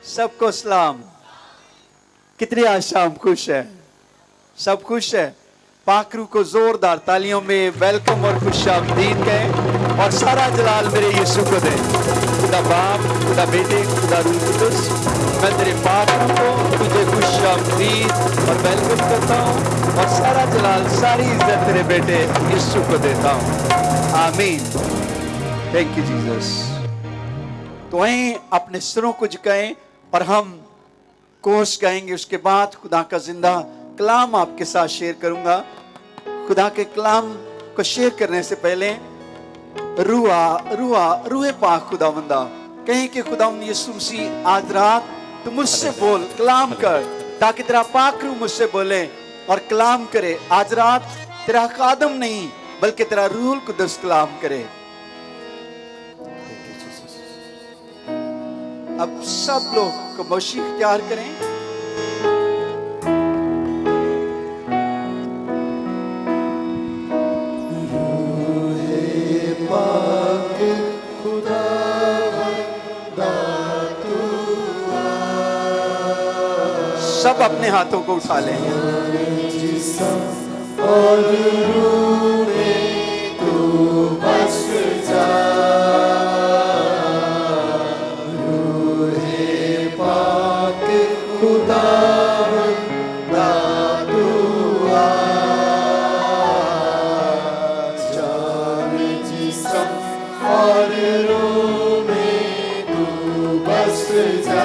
सबको सलाम। कितनी आज शाम खुश है? सब खुश है? पाकरू को जोरदार तालियों में वेलकम और खुश आमदीद कहें और सारा जलाल मेरे यीशु को दें। खुदा बाप, खुदा बेटे, खुदा रूह कुदस, मैं तेरे पाकरू को तुझे खुश आमदीद और वेलकम करता हूँ और सारा जलाल सारी इज्जत तेरे बेटे यीशु को देता हूँ। आमीन। Thank you Jesus. तो वहीं अपने सिरों को झुकाएं और हम कोर्स गाएंगे। उसके बाद खुदा का जिंदा कलाम आपके साथ शेयर करूंगा। खुदा के कलाम को शेयर करने से पहले रूहे पाक खुदावंदा कहें कि खुदावंद यीशु मसीह आज रात तू मुझसे बोल, कलाम कर, ताकि तेरा पाक रूह मुझसे बोले और कलाम करे। आज रात तेरा खादम नहीं बल्कि तेरा रूहुल कुद्दस कलाम करे। अब सब लोग खामोशी इख्तियार करें। सब अपने हाथों को उठा लें और रूह में तू बस जा। रूहे पाक खुदावंदा तू आ, जान जिस्म और रूह में तू बस जा।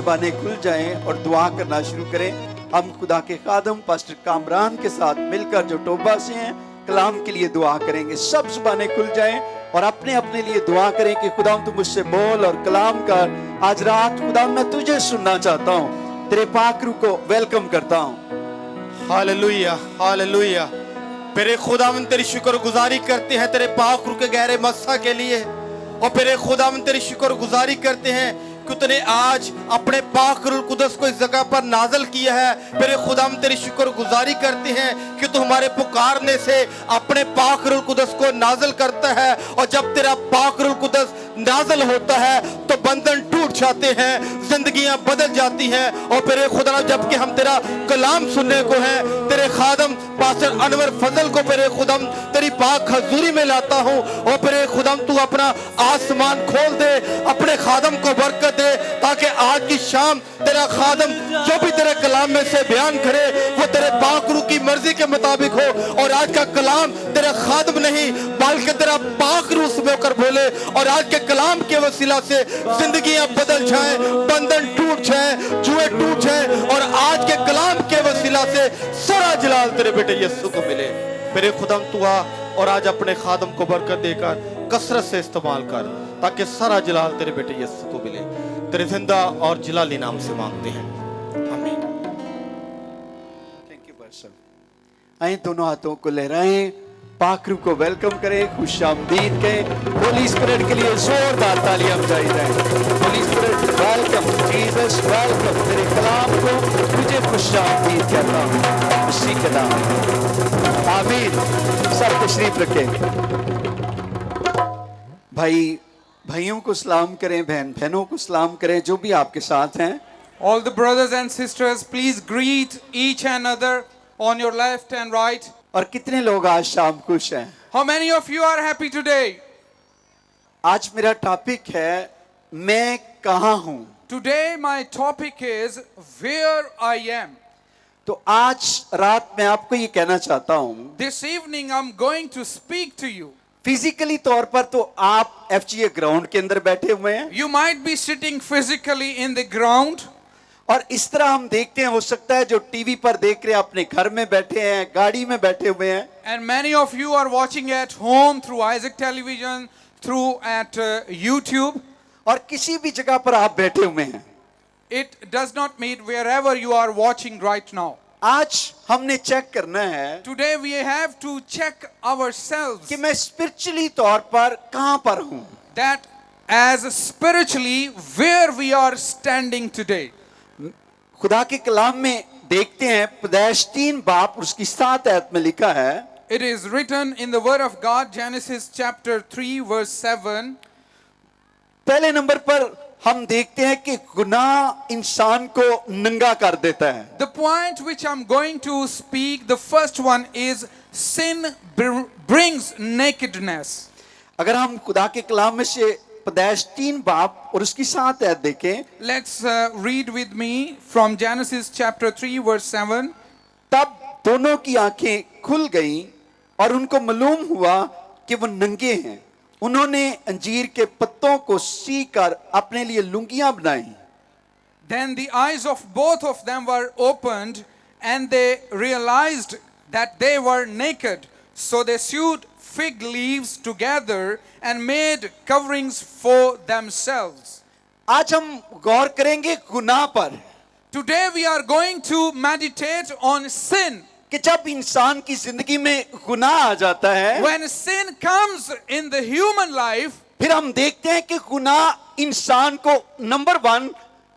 ज़बानें खुल जाएं और दुआ करना शुरू करें। हम खुदा के खादम पास्टर कामरान के साथ मिलकर जो टोबा से हैं कलाम के लिए दुआ करेंगे। सब ज़बानें खुल जाएं और अपने अपने लिए दुआ करें कि खुदा तू मुझसे बोल और कलाम कर। आज रात खुदा मैं तुझे सुनना चाहता हूँ, तेरे पाक रूह को वेलकम करता हूँ। Hallelujah hallelujah. मेरे खुदावंद तेरी शुक्रगुजारी करते हैं तेरे पाक रूह के गहरे मस्सा के लिए, और मेरे खुदावंद तेरी शुक्रगुजारी करते हैं कि तूने आज अपने पाक रूह कुदस को इस जगह पर नाज़िल किया है। मेरे खुदावंद तेरी शुक्रगुजारी करते हैं कि तू हमारे पुकारने से अपने पाक रूह कुदस को नाज़िल करता है, और जब तेरा पाक रूह कुदस नाज़िल होता है तो बंधन टूट जाते हैं, जिंदगियां बदल जाती हैं। और मेरे खुदा जबकि हम तेरा कलाम सुनने को है, तेरे खादम पास्टर अनवर फजल को मेरे खुदम तेरी पाक हजूरी में लाता हूँ। और मेरे खुदम तू अपना आसमान खोल दे, अपने खादम को बरकत दे, ताकि आज की शाम तेरा खादम जो भी तेरे कलाम में से बयान करे वो तेरे पाक रूह की मर्जी के मुताबिक हो। और आज का कलाम तेरा खादम नहीं बल्कि तेरा पाक रूह उसमें होकर बोले, और आज के कलाम के वसीला से जिंदगियां बदल जाएं, बंधन टूट जाएं, जुए टूट जाएं, और आज के कलाम के वसीला से सारा जलाल तेरे बेटे यीशु को मिले। मेरे खुदाम तू आ और आज अपने खादम को बरकत देकर कसरत से इस्तेमाल कर, ताकि सारा जलाल तेरे बेटे यीशु को मिले। तेरे जिंदा और जलाली नाम से मांगते हैं, आमीन। Thank you pastor. आइए दोनों हाथों को लहराएं, पाक रूह को वेलकम करें, खुशामदीद कहें। होली स्पिरिट के लिए जोरदार तालियां बजाई जाएं। Holi spirit welcome, Jesus welcome. तेरे कलाम को तुझे खुशामदीद कहता हूं मसीह के नाम में, आमीन। सब तशरीफ रखें। भाई भाइयों को सलाम करें, बहन बहनों को सलाम करें जो भी आपके साथ हैं। All the brothers and sisters, please greet each another on your left and right. और कितने लोग आज शाम खुश हैं? How many of you are happy today? आज मेरा टॉपिक है मैं कहाँ हूँ। Today my topic is where I am. तो आज रात मैं आपको ये कहना चाहता हूँ, This evening I'm going to speak to you. Physically तौर पर तो आप एफजीए ग्राउंड के अंदर बैठे हुए हैं, You might be sitting physically in the ground, और इस तरह हम देखते हैं, हो सकता है जो टीवी पर देख रहे हैं अपने घर में बैठे हैं, गाड़ी में बैठे हुए हैं, and many of you are watching at home through Isaac Television, through at YouTube. और किसी भी जगह पर आप बैठे हुए हैं। It does not mean wherever you are watching right now. आज हमने चेक करना है Today we have to check ourselves कि मैं स्पिरिचुअली तौर पर कहाँ पर हूँ। that as spiritually where we are standing today. खुदा के कलाम में देखते हैं, पैदाइश 3 बाब उसकी 7 आयत में लिखा है, It is written in the word of God, Genesis chapter 3 verse 7. पहले नंबर पर हम देखते हैं कि गुनाह इंसान को नंगा कर देता है। The point which I'm going to speak, the first one is sin brings nakedness. अगर हम खुदा के कलाम में से पैदाइश 3 बाब और उसकी 7 आयत देखें, Let's read with me from Genesis chapter 3 verse 7. तब दोनों की आंखें खुल गईं और उनको मालूम हुआ कि वो नंगे हैं। उन्होंने अंजीर के पत्तों को सी कर अपने लिए लुंगियां बनाई। Then the eyes of both of them were opened, and they realized that they were naked. So they sewed fig leaves together and made coverings for themselves. आज हम गौर करेंगे गुनाह पर, Today we are going to meditate on sin. कि जब इंसान की जिंदगी में गुनाह आ जाता है, When sin comes in the human life, फिर हम देखते हैं कि गुनाह इंसान को नंबर 1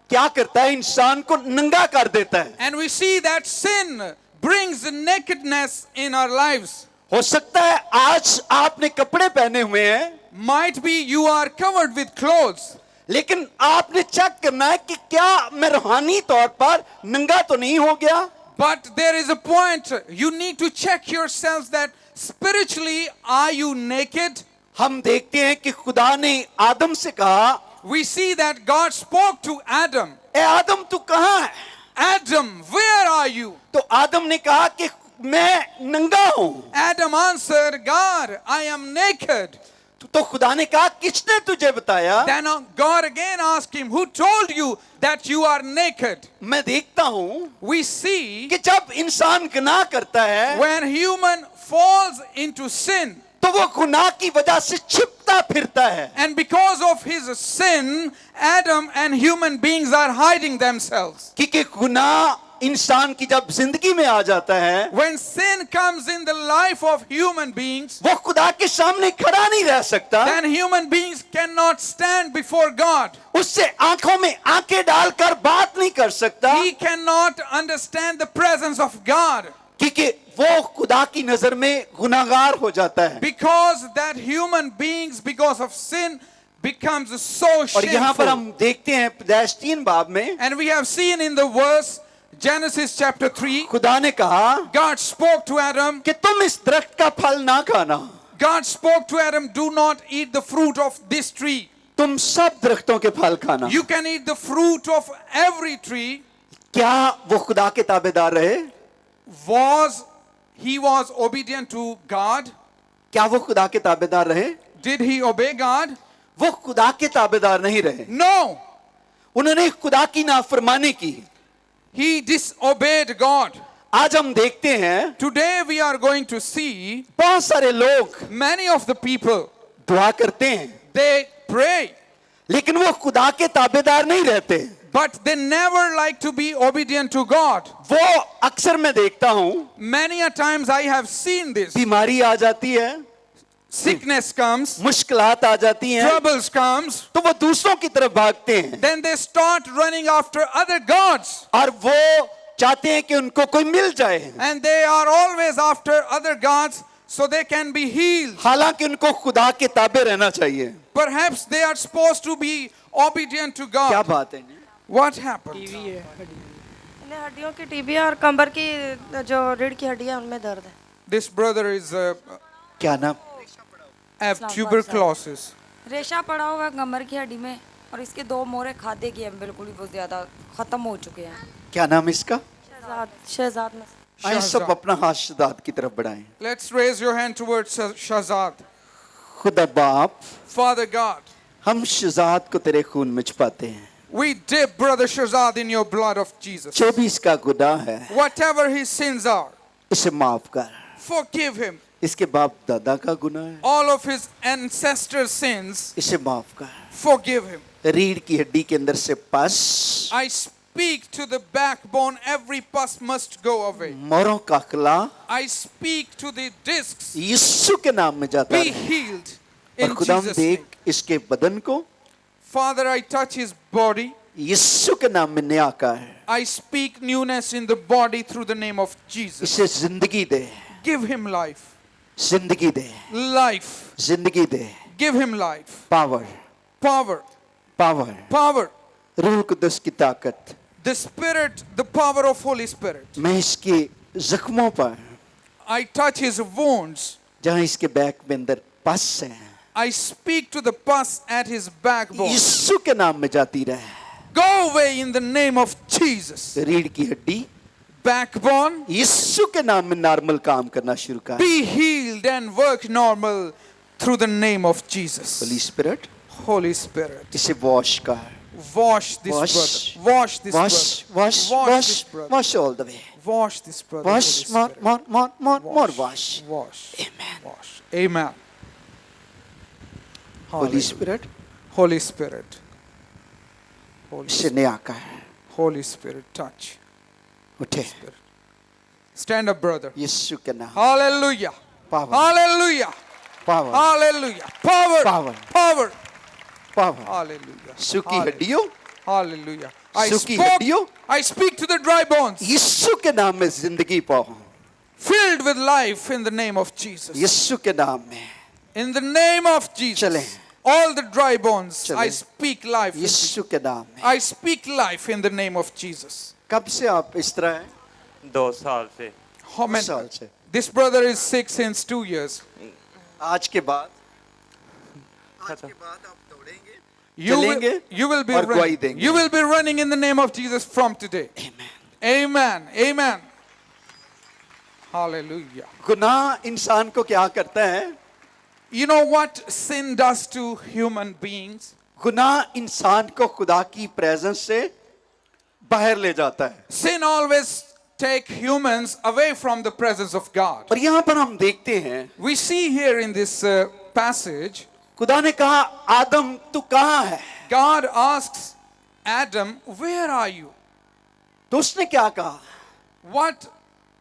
क्या करता है, इंसान को नंगा कर देता है। and we see that sin brings nakedness in our lives. हो सकता है आज आपने कपड़े पहने हुए हैं, Might be you are covered with clothes, लेकिन आपने चेक करना है कि क्या मैं रूहानी तौर पर नंगा तो नहीं हो गया। but there is a point you need to check yourselves that spiritually are you naked? हम देखते हैं कि खुदा ने आदम से कहा, We see that God spoke to Adam. ए आदम तू कहाँ है? Adam, where are you? तो आदम ने कहा कि मैं नंगा हूं। Adam answered, God, I am naked. तो खुदा ने कहा किसने तुझे बताया? Then God again asked him, who told you that you are naked? मैं देखता हूं We see कि जब इंसान गुनाह करता है when human falls into sin, तो वो गुनाह की वजह से छिपता फिरता है। and because of his sin, Adam and human beings are hiding themselves. क्योंकि गुनाह इंसान की जब जिंदगी में आ जाता है, When sin comes in the life of human beings, वो खुदा के सामने खड़ा नहीं रह सकता। then human beings cannot stand before God. उससे आंखों में आंखें डालकर बात नहीं कर सकता, He cannot understand the presence of God क्योंकि वो खुदा की नजर में गुनाहगार हो जाता है। because that human beings, because of sin, becomes so और यहाँ पर shameful. हम देखते हैं पैदाइश 3 बाब में And we have seen in the verse Genesis chapter 3, खुदा ने कहा God spoke to Adam. कि तुम इस दरख्त का फल ना खाना, God spoke to Adam, do not eat the fruit of this tree. तुम सब दरख्तों के फल खाना। You can eat the fruit of every tree. क्या वो खुदा के ताबेदार रहे? He was obedient to God? क्या वो खुदा के ताबेदार रहे? Did he obey God? वो खुदा के ताबेदार नहीं रहे। No. उन्होंने खुदा की नाफरमानी की। He disobeyed God. आज हम देखते हैं Today we are going to see बहुत सारे लोग many of the people, दुआ करते हैं, they pray, लेकिन वो खुदा के ताबेदार नहीं रहते। but they never like to be obedient to God. वो अक्सर मैं देखता हूँ, Many a times I have seen this. बीमारी आ जाती है, Sickness comes, मुश्किलात आ जाती हैं, troubles comes, तो वो दूसरों की तरफ भागते हैं then they start running after other gods. और वो चाहते हैं कि उनको कोई मिल जाए, And they are always after other gods so they can be healed. हालांकि उनको खुदा के ताबे रहना चाहिए। Perhaps they are supposed to be obedient to क्या God. बात है? What happened? इन्हें हड्डियों की टीबी और कंबर की जो रीढ़ की हड्डी है उनमें दर्द है। This brother is क्या नाम? have tuberculosis. रेशा पड़ा हुआ कमर की हड्डी में और इसके 2 मोहरे खादे की हैं, बिल्कुल ही बहुत ज्यादा खत्म हो चुके हैं। क्या नाम इसका? शहजाद में आइए सब अपना हाथ शहजाद की तरफ बढ़ाएं। Let's raise your hand towards Shahzad. खुदा बाप, Father God, हम शहजाद को तेरे खून में छुपाते हैं। we dip brother Shahzad in your blood of Jesus. जो भी इसका गुनाह है, Whatever his sins are, इसे माफ कर। forgive him. इसके बाप दादा का गुनाह है, All of his ancestors' sins, इसे माफ कर। forgive him. रीढ़ की हड्डी के अंदर से पस, I speak to the backbone, every pus must go away. मोरों का खला I speak to the discs, यीशु के नाम में जाता be है। healed और in खुदा Jesus' name. देख इसके बदन को Father, I touch his body. यीशु के नाम में नया का है। I speak newness in the body through the name of Jesus. इसे जिंदगी दे, Give him life. जिंदगी दे, Life. जिंदगी दे। Give him life. Power, Power. Power, Power. रूह कुदस की ताकत। The Spirit, the power of Holy Spirit. मैं इसके जख्मों पर, I touch his wounds. जहाँ इसके बैक में अंदर पस है, I speak to the pus at his backbone. यीशु के नाम में जाती रहे। Go away in the name of Jesus. रीढ़ की हड्डी Backbone, यीशु के नाम में नॉर्मल काम करना शुरू कर। be healed and work normal through the name of Jesus. Holi spirit Holy Spirit, इसे वॉश कर। wash this Wash. brother. Wash this wash, brother. Wash, Wash wash, this brother. Wash all the way. Wash this brother. Wash, Holy more, Spirit. More, more, more, more wash. Wash. Amen. Wash. Amen. Holi Hallelujah. Spirit Holy Spirit. Holy इसे Spirit. नया का है। Holy Spirit, touch. उठे, Stand up, brother. यीशु के नाम। Hallelujah. Power, Hallelujah. Power, Hallelujah. Power. Power. Power. Power. Hallelujah. सूखी Hallelujah. हड्डियों, Hallelujah. I सूखी spoke. हड्डियों, I speak to the dry bones, यीशु के नाम में जिंदगी पाओ। filled with life in the name of Jesus. यीशु के नाम में In the name of Jesus. चलें। All the dry bones, चलें। I speak life. यीशु के नाम में। I speak life in the name of Jesus. कब से आप इस तरह हैं? 2 साल से। How many? साल से। This brother is sick since 2 years. आज के बाद खत्म। आप दौड़ेंगे, You चलेंगे will be और गवाही running. देंगे। You will be running in the name of Jesus from today. Amen. Amen. Hallelujah. गुनाह इंसान को क्या करता है? You know what sin does to human beings? गुनाह इंसान को खुदा की प्रेजेंस से बाहर ले जाता है। Sin always take humans away from the presence of God. और यहाँ पर हम देखते हैं We see here in this passage, खुदा ने कहा आदम तू कहाँ है? God asks Adam, where are you? तो उसने क्या कहा? What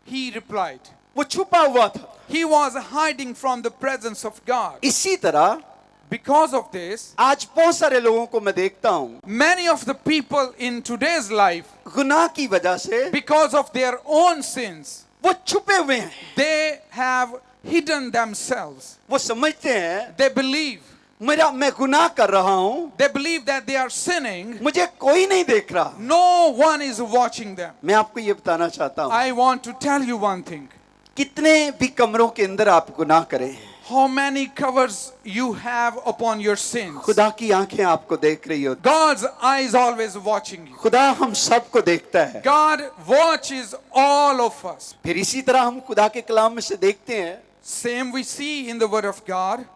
he replied? वो छुपा हुआ था। He was hiding from the presence of God. इसी तरह Because of this, आज बहुत सारे लोगों को मैं देखता हूँ many of the people in today's life, गुनाह की वजह से because of their own sins, वो छुपे हुए हैं। they have hidden themselves. वो समझते हैं They believe मैं गुनाह कर रहा हूँ, that they are sinning. मुझे कोई नहीं देख रहा। No one is watching them. मैं आपको ये बताना चाहता हूँ I want to tell you one thing. कितने भी कमरों के अंदर आप गुनाह करें, How many covers you have upon your sins? खुदा की आंखें आपको देख रही होती। God's eye is always watching you. खुदा हम सबको देखता है। God watches all of us. फिर इसी तरह हम खुदा के कलाम में से देखते हैं Same we see in the word of God.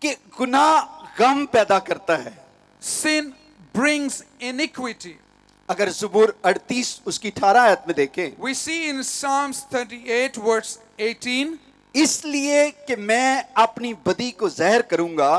कि गुनाह गम पैदा करता है। Sin brings iniquity. अगर ज़बूर 38 उसकी 18 आयत में देखें, We see in Psalms 38 verse 18, इसलिए कि मैं अपनी बदी को ज़हर करूंगा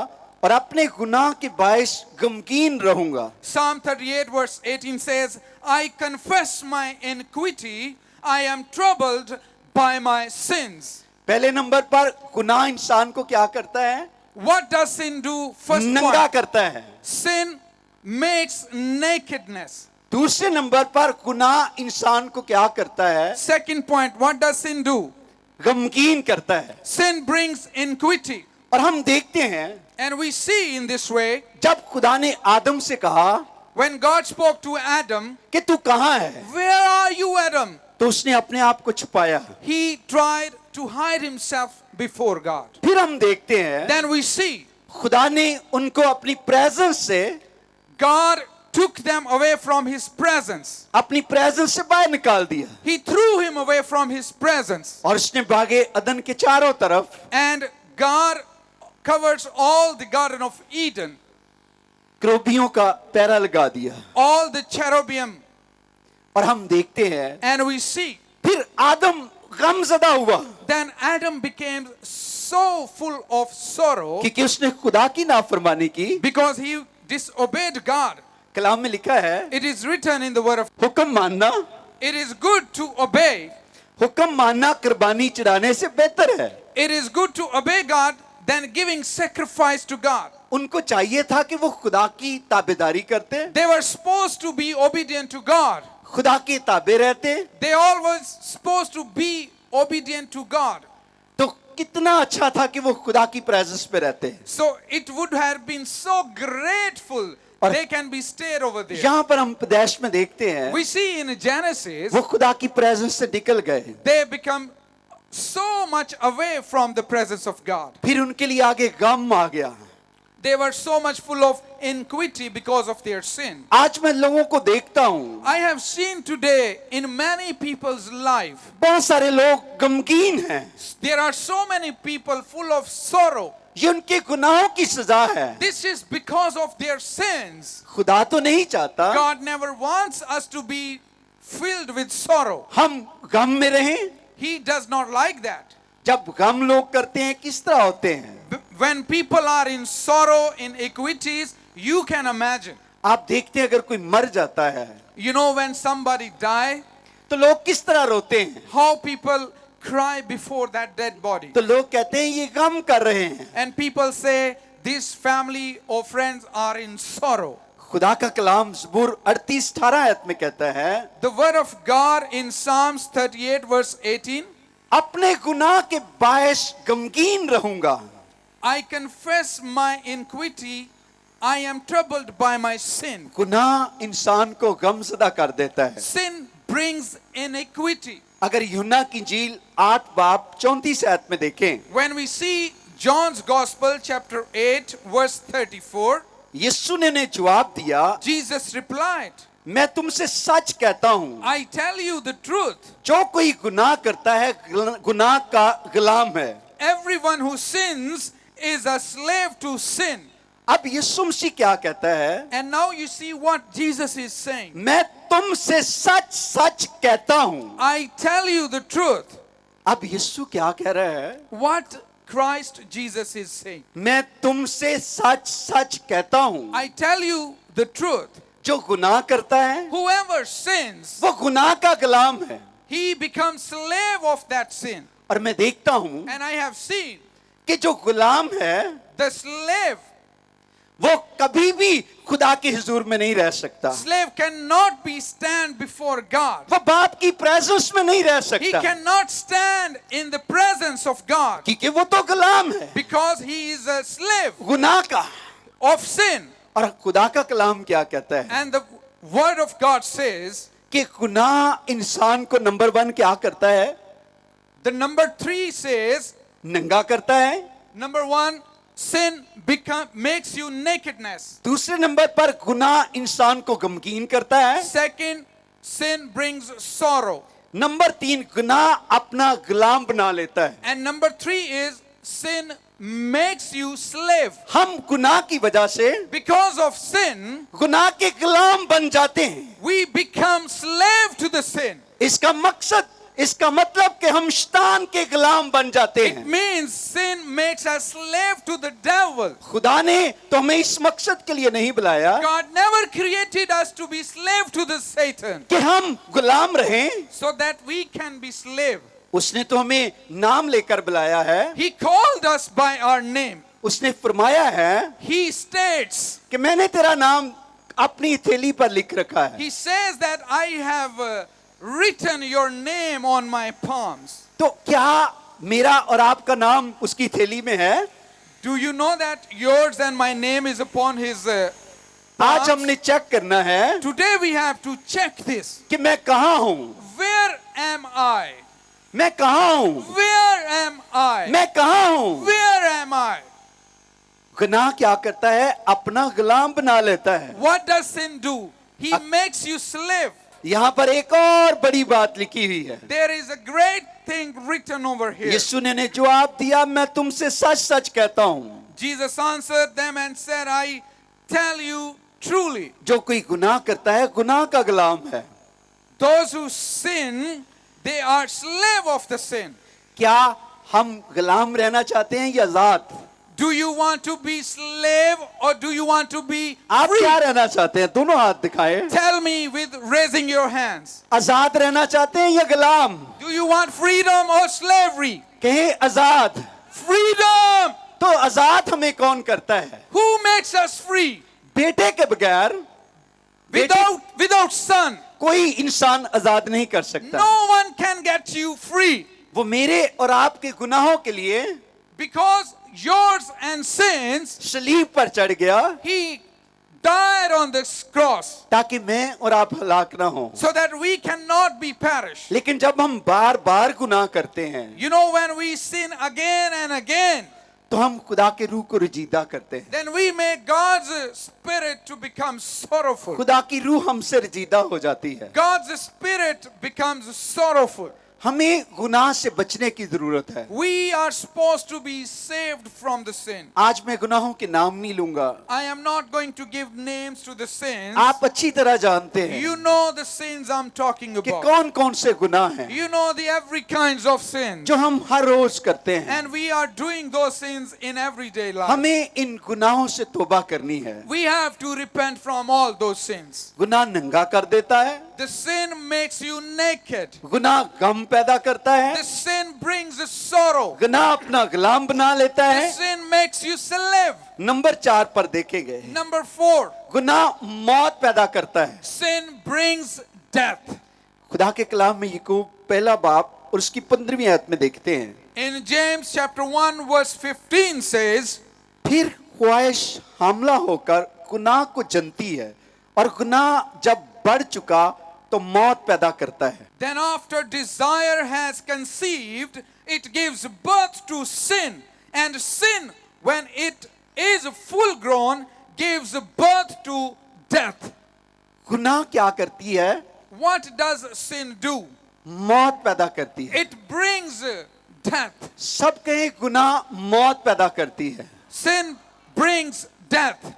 और अपने गुनाह के बायस गमगीन रहूंगा। Psalm 38 verse 18 says, I confess my iniquity, I am troubled by my sins. पहले नंबर पर गुनाह इंसान को क्या करता है? What does sin do? First नंगा point, करता है। sin makes nakedness. दूसरे नंबर पर गुनाह इंसान को क्या करता है? Second point, what does sin do? गमगीन करता है। Sin brings iniquity. और हम देखते हैं And we see in this way, जब खुदा ने आदम से कहा when God spoke to Adam, कि तू कहाँ है, where are you, Adam? तो उसने अपने आप को छुपाया। He tried to hide himself before God. फिर हम देखते हैं Then we see खुदा ने उनको अपनी प्रेजेंस से God took them away from his presence. अपनी प्रेजेंस से बाहर निकाल दिया He threw him away from his presence. और उसने बागे अदन के चारों तरफ And God covers all the Garden of Eden, क्रोबियों का पैरा लगा दिया। all the cherubim. और हम देखते हैं And we see फिर आदम गमज़दा हुआ then Adam became so full of sorrow क्योंकि उसने खुदा की नाफरमानी की। because he disobeyed God. कलाम में लिखा है It is written in the word of हुक्म मानना, it is good to obey. हुक्म मानना कुर्बानी चढ़ाने से बेहतर है। It is good to obey God than giving sacrifice to God. उनको चाहिए था कि वो खुदा की ताबेदारी करते, They were supposed to be obedient to God. खुदा के ताबे रहते, They always supposed to be obedient to God. तो कितना अच्छा था कि वो खुदा की प्रेजेंस पे रहते। So it would have been so grateful और they can be stayed over there. यहाँ पर हम प्रदेश में देखते हैं We see in Genesis वो खुदा की प्रेजेंस से निकल गए, they become so much away from the presence of God. फिर उनके लिए आगे गम आ गया। They were so much full of iniquity because of their sin. आज मैं लोगों को देखता हूँ I have seen today in many people's life, बहुत सारे लोग गमगीन हैं, there are so many people full of sorrow. ये उनके गुनाहों की सजा है। This is because of their sins. खुदा तो नहीं चाहता God never wants us to be filled with sorrow. हम गम में रहें। He does not like that. जब गम लोग करते हैं किस तरह होते हैं? When people are in sorrow, in iniquities, you can imagine. आप देखते हैं अगर कोई मर जाता है You know when somebody die, तो लोग किस तरह रोते हैं? how people cry before that dead body. तो लोग कहते हैं ये गम कर रहे हैं। And people say, this family or friends are in sorrow. खुदा का कलाम ज़बूर 38:18 आयत में कहता है The word of God in Psalms 38 verse 18, अपने गुनाह के बायस गमगीन रहूंगा। I confess my iniquity, I am troubled by my sin. गुनाह इंसान को गमज़दा कर देता है। Sin brings iniquity. अगर यूहन्ना की इंजील 8 बाब 34 आयत में देखें, When we see John's Gospel chapter 8 verse 34, यीशु ने उन्हें जवाब दिया, Jesus replied, मैं तुमसे सच कहता हूँ, I tell you the truth. जो कोई गुनाह करता है गुनाह का गुलाम है। Everyone who sins is a slave to sin. अब यीशु मसीह क्या कहता है? And now you see what Jesus is saying. मैं तुमसे सच सच कहता हूं. I tell you the truth. अब यीशु क्या कह रहा है? What Christ Jesus is saying. मैं तुमसे सच सच कहता हूं. I tell you the truth. जो गुनाह करता है Whoever sins, वो गुनाह का गुलाम है. he becomes slave of that sin. और मैं देखता हूं And I have seen कि जो गुलाम है the slave वो कभी भी खुदा के हुजूर में नहीं रह सकता. Slave cannot be stand before God. वो बाप की प्रेजेंस में नहीं रह He सकता cannot stand in the presence of God क्योंकि वो तो गुलाम है because he is a slave गुनाह का. of sin. और खुदा का कलाम क्या कहता है And the word of God says, कि गुनाह इंसान को नंबर 1 क्या करता है? the number 3 says, नंगा करता है. number 1, sin makes you nakedness. दूसरे नंबर पर गुनाह इंसान को गमगीन करता है. Second, sin brings sorrow. Number 3 गुनाह अपना गुलाम बना लेता है. And number 3 is sin makes you slave. हम गुनाह की वजह से Because of sin, गुनाह के गुलाम बन जाते हैं. we become slave to the sin. इसका मकसद, इसका मतलब कि हम शैतान के गुलाम बन जाते It हैं. means sin makes us slave to the devil. खुदा ने तो हमें इस मकसद के लिए नहीं बुलाया God never created us to be slave to the Satan कि हम गुलाम रहें. so that we can be slave. उसने तो हमें नाम लेकर बुलाया है. He called us by our name. उसने फरमाया है He states, कि मैंने तेरा नाम अपनी थैली पर लिख रखा है. he says that I have written your name on my palms. तो क्या मेरा और आपका नाम उसकी थैली में है? Do you know that yours and my name is upon his आज palms? हमने चेक करना है Today we have to check this. कि मैं कहाँ हूँ. Where am I? मैं कहाँ हूँ. Where am I? मैं कहाँ हूँ. Where am I? गुनाह क्या करता है? अपना गुलाम बना लेता है. What does sin do? He makes you slave. यहाँ पर एक और बड़ी बात लिखी हुई है. There is a great thing written over here. यीशु ने जवाब दिया, मैं तुमसे सच सच कहता हूँ, Jesus answered them and said, I tell you truly, जो कोई गुनाह करता है गुनाह का गुलाम है. those who sin, they are slave of the sin. क्या हम गुलाम रहना चाहते हैं या आजाद? Do you want to be slave or do you want to be आप free? क्या रहना चाहते हैं? दोनों हाथ दिखाएं. Tell me with raising your hands. आजाद रहना चाहते हैं या गुलाम? Do you want freedom or slavery? कहें आजाद. Freedom! तो आजाद हमें कौन करता है? Who makes us free? बेटे के बगैर Without son, कोई इंसान आजाद नहीं कर सकता. no one can get you free. वो मेरे और आपके गुनाहों के लिए Because yours and sins, सलीब पर चढ़ गया he died on this cross ताकि मैं और आप हलाक ना हो. so that we cannot be perished. लेकिन जब हम बार बार गुनाह करते हैं You know, when we sin again and again, तो हम खुदा के रूह को रजीदा करते हैं. then we make God's spirit to become sorrowful. खुदा की रूह हमसे रजीदा हो जाती है. God's spirit becomes sorrowful. हमें गुनाह से बचने की जरूरत है. We are supposed to be saved from the sin. आज मैं गुनाहों के नाम नहीं लूंगा. I am not going to give names to the sins. आप अच्छी तरह जानते हैं You know the sins I'm talking कि about. कौन कौन से गुनाह हैं You know the every kinds of sins. जो हम हर रोज करते हैं. And we are doing those sins in everyday life. हमें इन गुनाहों से तौबा करनी है. We have to repent from all those sins. गुनाह नंगा कर देता है. The sin makes you naked. गुनाह गम पैदा करता है. The sin brings sorrow. गुनाह अपना गुलाम बना लेता The है. sin makes you slave. Number 4 पर देखेंगे, Number 4, गुनाह मौत पैदा करता है. sin brings death. खुदा के कलाम में याकूब पहला बाब और उसकी 15वीं आयत में देखते हैं, In James chapter 1 verse 15 says, फिर ख्वाहिश हमला होकर गुनाह को जनती है और गुनाह जब बढ़ चुका तो मौत पैदा करता है. then after desire has conceived, it gives birth to sin. And sin, when it is full grown, gives birth to death. गुनाह क्या करती है? What does sin do? मौत पैदा करती है. It brings death. सब कहें गुनाह मौत पैदा करती है। Sin brings death.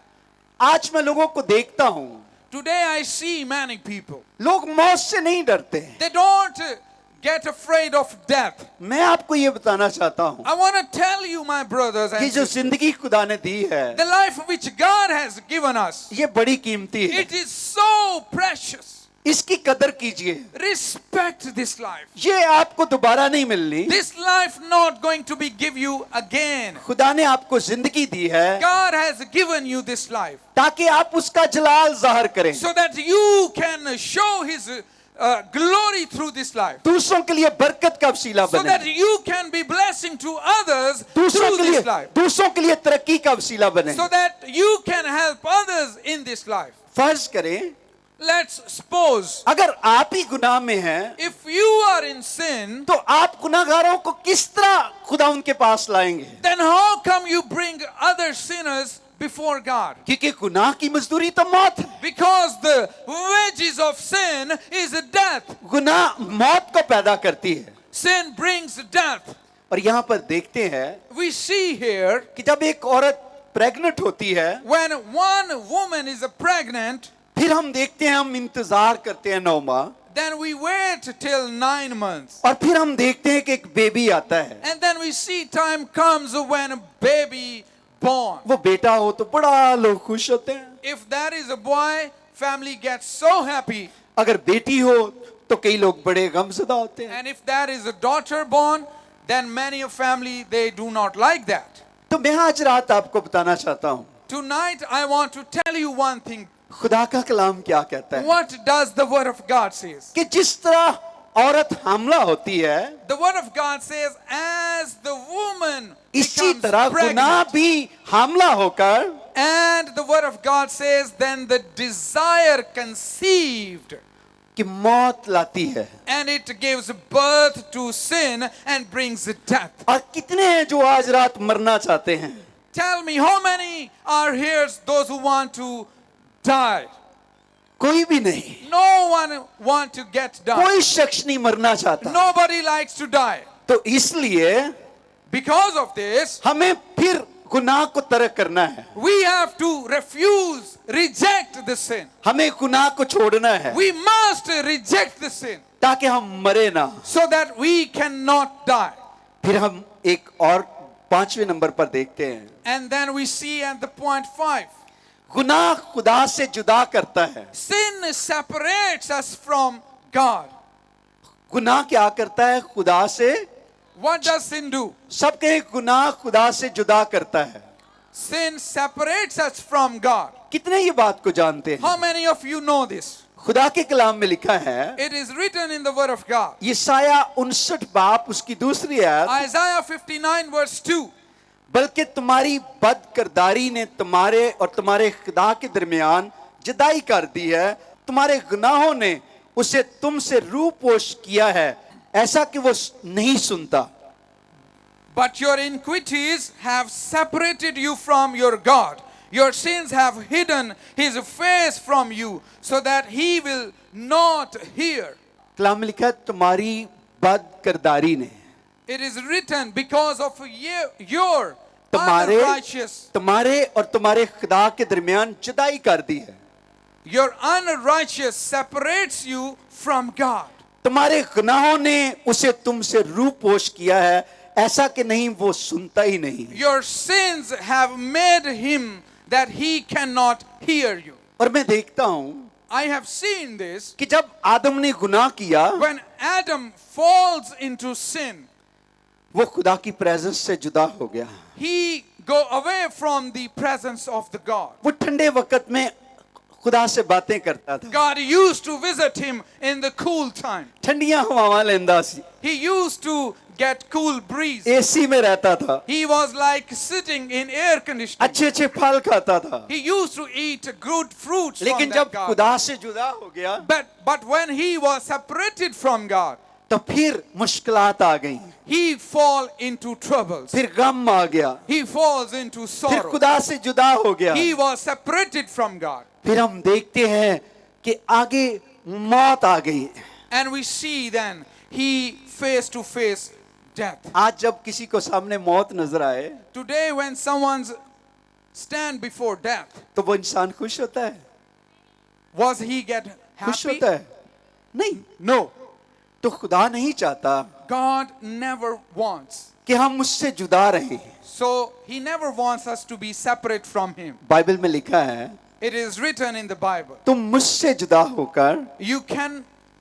आज मैं लोगों को देखता हूं, Today I see many people. लोग मौत से नहीं डरते हैं। They don't get afraid of death. मैं आपको ये बताना चाहता हूं I want to tell you, my brothers कि and जो sisters, जिंदगी खुदा ने दी है, the life which God has given us, ये बड़ी कीमती है। it is so precious. इसकी कदर कीजिए। Respect this life. ये आपको दोबारा नहीं मिलनी। This life not going to be give you again. खुदा ने आपको जिंदगी दी है God has given you this life ताकि आप उसका जलाल जाहिर करें, so that you can show His glory through this life, दूसरों के लिए बरकत का वसीला so that बने, you can be blessing to others दूसरों through के लिए this life, दूसरों के लिए तरक्की का वसीला बने। so that you can help others in this life. फर्ज करें Let's suppose अगर आप ही गुनाह में हैं if you are in sin, तो आप गुनाहगारों को किस तरह खुदा उनके पास लाएंगे? then how come you bring other sinners before God? क्योंकि गुनाह की मजदूरी तो मौत है। Because the wages of sin is death. गुनाह मौत को पैदा करती है। Sin brings death. और यहाँ पर देखते हैं We see here कि जब एक औरत प्रेग्नेंट होती है, when one woman is pregnant, फिर हम देखते हैं, हम इंतजार करते हैं 9 माह, then we wait till 9 months. और फिर हम देखते हैं कि एक बेबी आता है। And then we see time comes when a baby born. वो बेटा हो तो बड़ा लोग खुश होते हैं, If there is a boy, family gets so happy. अगर बेटी हो तो कई लोग बड़े गमज़दा होते हैं। And if there is a daughter born, then many a family, they do not like that. तो मैं आज रात आपको बताना चाहता हूँ Tonight I want to tell you one thing. खुदा का कलाम क्या कहता है What does the word of God says? कि जिस तरह औरत हमला होती है, The word of God says, as the woman इसी becomes तरह गुनाह pregnant, भी हमला होकर, and the word of God says, then the desire conceived, कि मौत लाती है। and it gives birth to sin and brings death. और कितने हैं जो आज रात मरना चाहते हैं? Tell me, how many are here those who want to die? कोई भी नहीं, No one want to get died. कोई शख्स नहीं मरना चाहता। Nobody likes to die. तो इसलिए Because of this, हमें फिर गुनाह को तर्क करना है, we have to refuse, reject the sin. हमें गुनाह को छोड़ना है We must reject the sin ताकि हम मरे ना। so that we cannot die. फिर हम एक और 5वें नंबर पर देखते हैं, And then we see at the point 5, गुनाह खुदा से जुदा करता है। sin separates us from God. गुनाह क्या करता है? खुदा से, What does sin do? सब कहें गुनाह खुदा से जुदा करता है। Sin separates us from God. कितने ये बात को जानते हैं? How many of you know this? खुदा के कलाम में लिखा है, It is written in the word of God. यशाया 59 बाप उसकी दूसरी आयत, Isaiah 59 verse 2. बल्कि तुम्हारी बदकिरदारी ने तुम्हारे और तुम्हारे खुदा के दरमियान जुदाई कर दी है, तुम्हारे गुनाहों ने उसे तुमसे रूपोश किया है, ऐसा कि वो नहीं सुनता। But your iniquities have separated you from your God. Your sins have hidden his face from you so that he will not hear. कलाम में लिखा है तुम्हारी बदकिरदारी ने, It is written because of your तुम्हारे unrighteous, तुम्हारे और तुम्हारे खुदा के दरमियान जुदाई कर दी है। your unrighteous separates you from God. तुम्हारे गुनाहों ने उसे तुमसे रूपोश किया है, ऐसा कि नहीं वो सुनता ही नहीं। Your sins have made him that he cannot hear you. और मैं देखता हूं I have seen this. कि जब आदम ने गुनाह किया, When Adam falls into sin, वो खुदा की प्रेजेंस से जुदा हो गया। he go away from the presence of the God. वो ठंडे वक्त में खुदा से बातें करता था, God used to visit him in the cool time. ठंडियां हवावां लेंदा सी, He used to get cool breeze. AC में रहता था, He was like sitting in air conditioning. अच्छे अच्छे फल खाता था। He used to eat good fruits from लेकिन that जब garden. खुदा से जुदा हो गया, But when he was separated from God, तो फिर मुश्किलात आ गई, he fall into troubles. फिर गम आ गया, He falls into फिर sorrow. खुदा से जुदा हो गया। He was separated from God. फिर हम देखते हैं कि आगे मौत आ गई, And we see then he face to face death. आज जब किसी को सामने मौत नजर आए Today, when someone's stand before death, तो वो इंसान खुश होता है, was he get खुश happy? होता है? नहीं। No. तो खुदा नहीं चाहता God never wants. कि हम उससे जुदा रहें। So he never wants us to be separate from him. Bible में लिखा है, It is written in the Bible. तुम मुझसे जुदा होकर You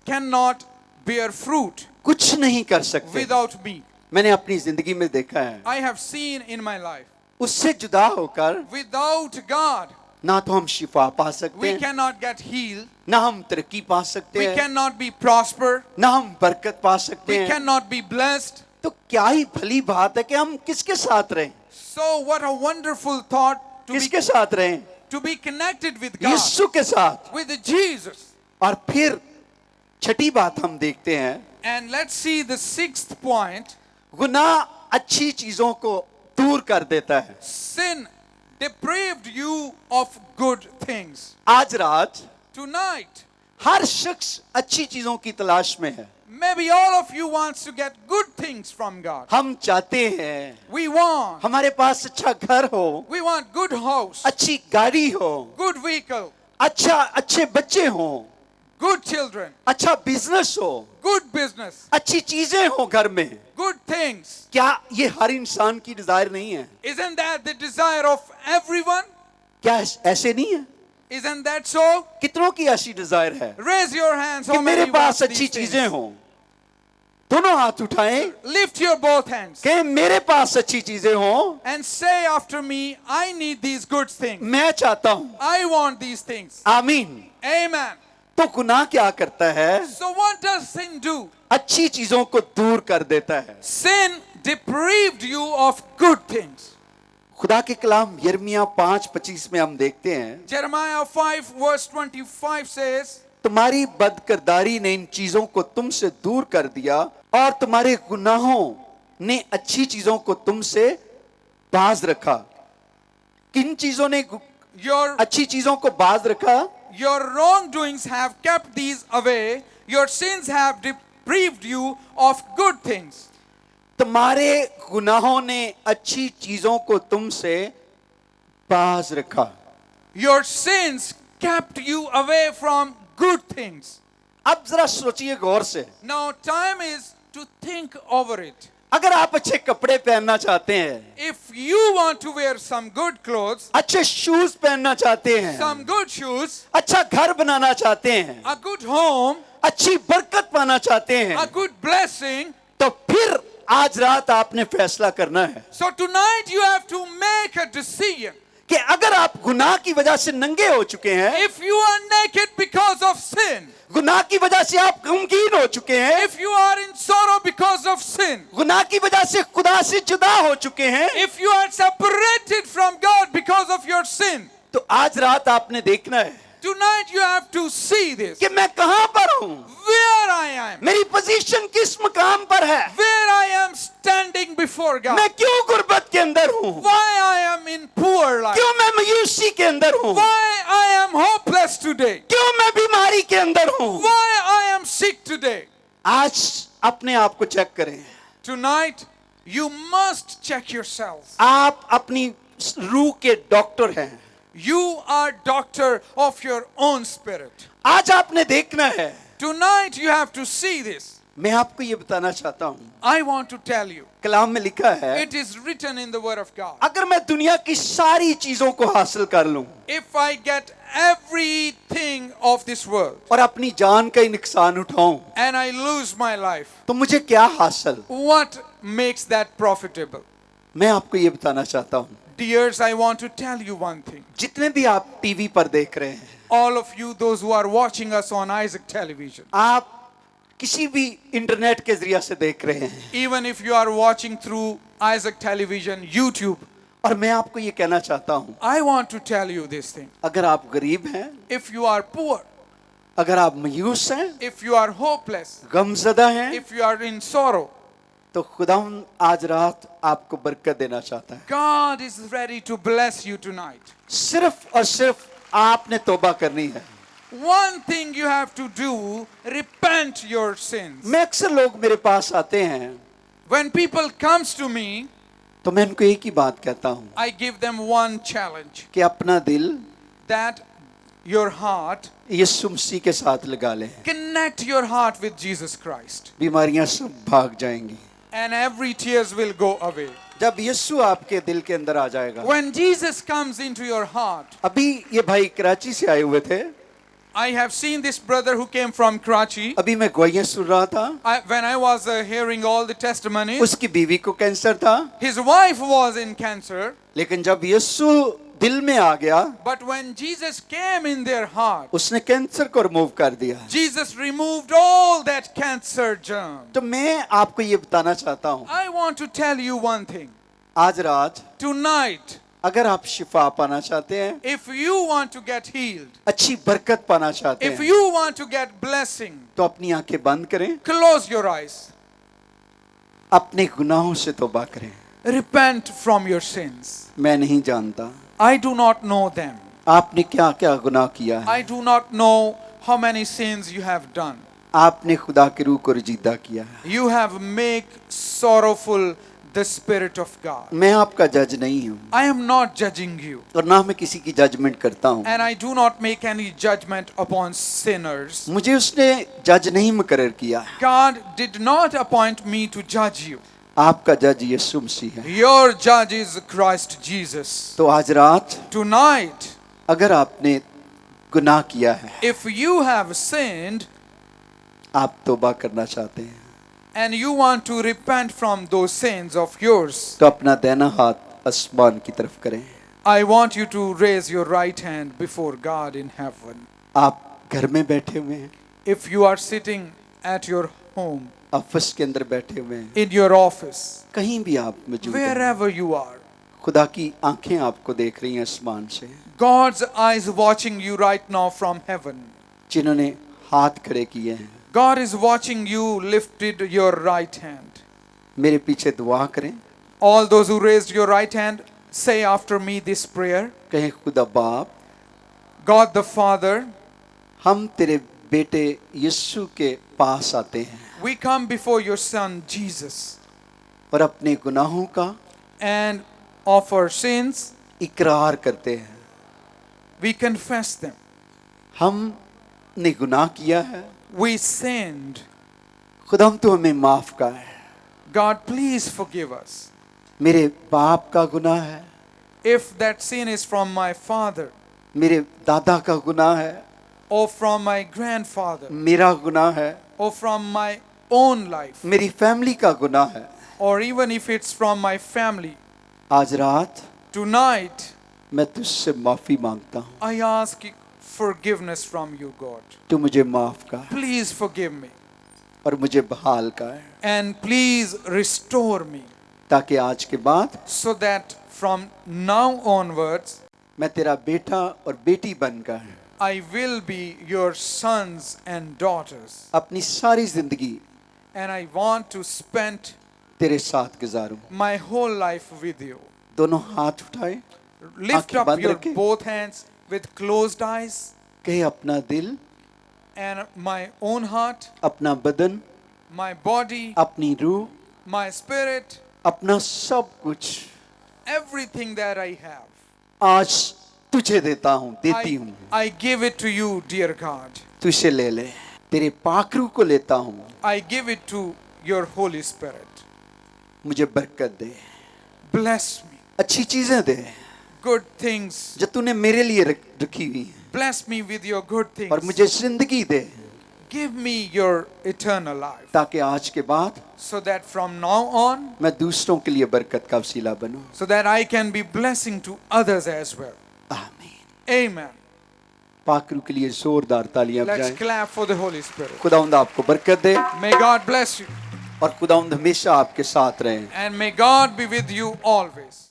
cannot bear fruit कुछ नहीं कर सकते। without me. मैंने अपनी जिंदगी में देखा है, I have seen in my life. उससे जुदा होकर Without God, ना तो हम शिफा पा सकते we हैं, cannot get healed. ना हम तरक्की पा सकते We हैं, cannot be prosper. ना हम बरकत पा सकते We हैं। cannot be blessed. तो क्या ही भली बात है कि हम किसके साथ रहें, So what a wonderful thought किसके साथ रहें? to be connected with God, यीशु के साथ। with Jesus. और फिर छठी बात हम देखते हैं, And let's see the sixth point. गुनाह अच्छी चीजों को दूर कर देता है। Sin deprived you of good things. आज रात Tonight, हर शख्स अच्छी चीजों की तलाश में है। maybe all of you wants to get good things from God. हम चाहते हैं We want हमारे पास अच्छा घर हो, good house, अच्छी गाड़ी हो, good vehicle, अच्छे बच्चे हो, good children, अच्छा बिजनेस हो, good business, अच्छी चीजें हो घर में। good things. क्या ये हर इंसान की डिजायर नहीं है? Isn't that the desire of everyone? क्या ऐसे नहीं है? Isn't that so? कितनों की ऐसी डिजायर है Raise your hands. कि How मेरे many पास want अच्छी these चीजें things? हो? दोनों हाथ उठाएं Lift your both hands कि मेरे पास अच्छी चीजें हो, and say after me, I need these good things. मैं चाहता हूं। I want these things. आमीन। Amen. तो गुनाह क्या करता है? So what does sin do? अच्छी चीजों को दूर कर देता है। Sin deprived you of good things. खुदा के कलाम यिर्मयाह 5:25 में हम देखते हैं, Jeremiah 5 verse 25 says, तुम्हारी बदकिरदारी ने इन चीजों को तुमसे दूर कर दिया और तुम्हारे गुनाहों ने अच्छी चीजों को तुमसे बाज रखा। किन चीजों ने your अच्छी चीजों को बाज रखा? wrongdoings have kept these away. Your sins have deprived you of good things. तुम्हारे गुनाहों ने अच्छी चीजों को तुमसे बाज रखा। Your sins kept you away from good things. अब जरा सोचिए गौर से, Now time is to think over it. अगर आप अच्छे कपड़े पहनना चाहते हैं, If you want to wear some good clothes, अच्छे शूज पहनना चाहते हैं, some good shoes, अच्छा घर बनाना चाहते हैं, a good home, अच्छी बरकत पाना चाहते हैं, a good blessing, तो फिर आज रात आपने फैसला करना है so tonight you have to make a decision. कि अगर आप गुनाह की वजह से नंगे हो चुके हैं, If you are naked because of sin, गुनाह की वजह से आप गमगीन हो चुके हैं, if you are in sorrow because of sin, गुनाह की वजह से खुदा से जुदा हो चुके हैं, if you are separated from God because of your sin, तो आज रात आपने देखना है tonight you have to see this. कि मैं कहां पर हूं, Where I am, मेरी पोजीशन किस मकाम पर है, where I am standing before God, मैं क्यों गुर्बत के अंदर हूं, why I am in poor life, क्यों मैं मायूसी के अंदर हूं, why I am hopeless today, क्यों मैं बीमारी के अंदर हूं। why I am sick today. आज अपने आप को चेक करें। Tonight you must check yourself. आप अपनी रूह के डॉक्टर हैं। You are doctor of your own spirit. आज आपने देखना है। Tonight you have to see this. मैं आपको ये बताना चाहता हूँ, I want to tell you, कलाम में लिखा है, it is written in the word of God. अगर मैं दुनिया की सारी चीजों को हासिल कर लूं If I get everything of this world और अपनी जान का ही नुकसान उठाऊं, and I lose my life, तो मुझे क्या हासिल? what makes that profitable? मैं आपको ये बताना चाहता हूँ, Dears, I want to tell you one thing. जितने भी आप टीवी पर देख रहे हैं, All of you, those who are watching us on Isaac Television, आप किसी भी इंटरनेट के जरिए से देख रहे हैं, even if you are watching through Isaac Television, YouTube, और मैं आपको ये कहना चाहता हूँ, I want to tell you this thing. अगर आप गरीब हैं, If you are poor, अगर आप मायूस हैं, if you are hopeless, गमज़दा हैं, if you are in sorrow, तो खुदावंद आज रात आपको बरकत देना चाहता है। God is ready to bless you tonight. सिर्फ और सिर्फ आपने तौबा करनी है। One thing you have to do, repent your sins. मैं अक्सर लोग मेरे पास आते हैं, When people comes to me, तो मैं उनको एक ही बात कहता हूँ I give them one challenge, कि अपना दिल that your heart, यीशु मसीह के साथ लगा लें, connect your heart with Jesus Christ, बीमारियां सब भाग जाएंगी। and every tears will go away. जब यीशु आपके दिल के अंदर आ जाएगा। When Jesus comes into your heart, अभी ये भाई कराची से आए हुए थे, I have seen this brother who came from Karachi. अभी मैं गवाहियां सुन रहा था। When I was hearing all the testimonies, उसकी बीवी को कैंसर था, his wife was in cancer, लेकिन जब यीशु दिल में आ गया, but when Jesus came in their heart, उसने कैंसर को रिमूव कर दिया। Jesus removed all that cancer germ. तो मैं आपको ये बताना चाहता हूँ, I want to tell you one thing. आज रात Tonight, अगर आप शिफा पाना चाहते हैं, if you want to get healed, अच्छी बरकत पाना चाहते if हैं, you want to get blessing, तो अपनी आंखें बंद करें, close your eyes. अपने गुनाहों से तौबा करें। Repent from your sins. मैं नहीं जानता I do not know them. आपने क्या क्या गुनाह किया है। I do not know how many sins you have done. आपने खुदा की रूह को रजीदा किया है। You have made sorrowful the Spirit of God. मैं आपका जज नहीं हूँ I am not judging you, और ना मैं किसी की जजमेंट करता हूँ। and I do not make any judgment upon sinners. मुझे उसने जज नहीं मुकर्रर किया है। God did not appoint me to judge you. आपका जज यीशु मसीह है। Your judge is Christ Jesus. तो आज रात Tonight, अगर आपने गुनाह किया है, if you have sinned आप तौबा करना चाहते हैं, and you want to repent from those sins of yours, तो अपना दाहिना हाथ आसमान की तरफ करें। I want you to raise your right hand before God in heaven. आप घर में बैठे हुए हैं, If you are sitting at your home, office के अंदर बैठे हुए हैं, in your office, कहीं भी आप मौजूद हैं, wherever you are, खुदा की आंखें आपको देख रही हैं आसमान से, God's eyes watching you right now from heaven. जिन्होंने हाथ खड़े किए हैं, God is watching you lifted your right hand. मेरे पीछे दुआ करें। All those who raised your right hand, say after me this prayer. कहें, खुदा बाप, God the Father, हम तेरे बेटे यीशु के पास आते हैं we come before your Son Jesus और अपने गुनाहों का and of our sins, इकरार करते हैं। we confess them. हमने गुनाह किया है, We sinned. खुदा तो हमें माफ कर। God, please forgive us. मेरे बाप का गुनाह है, If that sin is from my father मेरे दादा का गुनाह है, or from my grandfather मेरा गुनाह है, or from my own life, मेरी फैमिली का गुनाह है, or even if it's from my family, आज रात tonight मैं तुझसे माफी मांगता हूँ। I ask forgiveness from you, God. तू मुझे माफ कर Please forgive me और मुझे बहाल कर, and please restore me ताकि आज के बाद so that from now onwards मैं तेरा बेटा और बेटी बनकर I will be your sons and daughters, अपनी सारी जिंदगी and I want to spend तेरे साथ गुजारूं। my whole life with you. दोनों हाथ उठाए, Lift आंखें up बंद your रखें। both hands with closed eyes, कहे अपना दिल, and my own heart, अपना बदन, my body, अपनी रूह, my spirit, अपना सब कुछ everything that I have. आज तुझे देता हूँ, देती हूँ। I give it to you, dear God. तुझे ले ले, तेरे पाखरू को लेता हूँ, I give it to your Holy Spirit. मुझे बरकत दे, Bless me. अच्छी चीजें दे Good things. जो तूने मेरे लिए रखी हुई है, Bless me with your good और things. मुझे जिंदगी दे, Give me your eternal life ताकि आज के बाद so that from now on, मैं दूसरों के लिए बरकत का वसीला बनूं। so that I can be blessing to others as well. आमीन। Amen. पाखरू के लिए जोरदार तालियां Let's बजाएं। clap for the Holy Spirit. खुदावंद आपको बरकत दे May God bless you और खुदावंद हमेशा आपके साथ रहे। and may God be with you always.